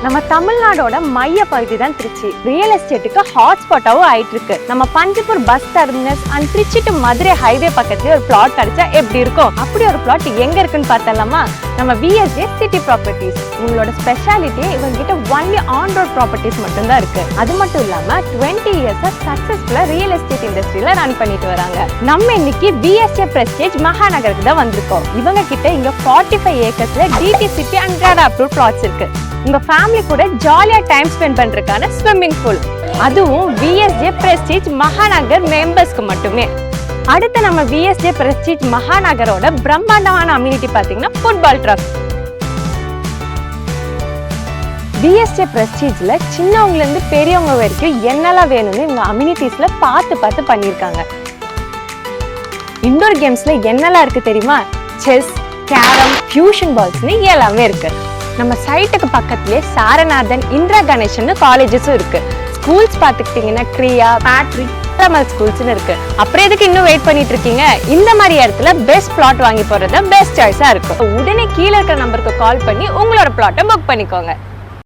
நம்ம தமிழ்நாடோட மைய பகுதி தான் திருச்சி. ரியல் எஸ்டேட்டுக்கு ஹாட்ஸ்பாட்டாவும் ஆயிட்டு இருக்கு. நம்ம Panjappur bus terminus and Tiruchi to Madurai highway பக்கத்துல ஒரு பிளாட் கிடைச்சா எப்படி இருக்கும்? அப்படி ஒரு பிளாட் எங்க இருக்குன்னு பார்த்தலாமா? நம்ம VSJ சிட்டி ப்ராப்பர்ட்டிஸ். உங்களோட ஸ்பெஷாலிட்டி இவங்க கிட்ட ஒன்லி ஆன் ரோட் ப்ராப்பர்ட்டிஸ் மட்டும் தான் இருக்கு. அது மட்டும் இல்லாம 20 இயர்ஸா சக்சஸ்ஃபுல்லா ரியல் எஸ்டேட் இண்டஸ்ட்ரியில ரன் பண்ணிட்டு வராங்க. நம்ம இன்னைக்கு VSJ பிரஸ்டேஜ் மகாநகருக்கு தான் வந்திருக்கோம். இவங்க கிட்ட இங்க 45 ஏக்கர்ஸ்ல DTCP and RERA approved plots இருக்கு. உங்க ஃபேமிலி கூட ஜாலியா டைம் ஸ்பெண்ட் பண்றதுக்கான ஸ்விம்மிங் பூல், அதுவும் VSJ பிரஸ்டீஜ் மகாநகர் மெம்பர்ஸ்க்கு மட்டுமே. அடுத்து நம்ம VSJ பிரஸ்டீஜ் மகாநகரோட பிரம்மாண்டமான அம்யூனிட்டி பாத்தீங்கன்னா ஃபுட்பால் ட்ரஃப். VSJ பிரஸ்டீஜ்ல சின்னவங்கல இருந்து பெரியவங்க வரைக்கும் என்னெல்லாம் வேணும்னு இவங்க அம்யூனிட்டிஸ்ல பார்த்து பண்ணிருக்காங்க. இன்டோர் கேம்ஸ்ல என்னெல்லாம் இருக்கு தெரியுமா? செஸ், கேரம், ஃபியூஷன் பால்ஸ்னு எல்லாமே இருக்கு. நம்ம சைட்டுக்கு பக்கத்துலேயே சாரநாதன், இந்திரா கணேசன் காலேஜஸும் இருக்கு. ஸ்கூல்ஸ் பார்த்துக்கிட்டிங்கன்னா கிரியா, பேட்ரிக், ஸ்கூல்ஸ்னு இருக்கு. அப்புறம் எதுக்கு இன்னும் வெயிட் பண்ணிட்டு இருக்கீங்க? இந்த மாதிரி இடத்துல பெஸ்ட் பிளாட் வாங்கி போறது பெஸ்ட் சாய்ஸா இருக்கும். உடனே கீழே இருக்கிற நம்பருக்கு கால் பண்ணி உங்களோட பிளாட்டை புக் பண்ணிக்கோங்க.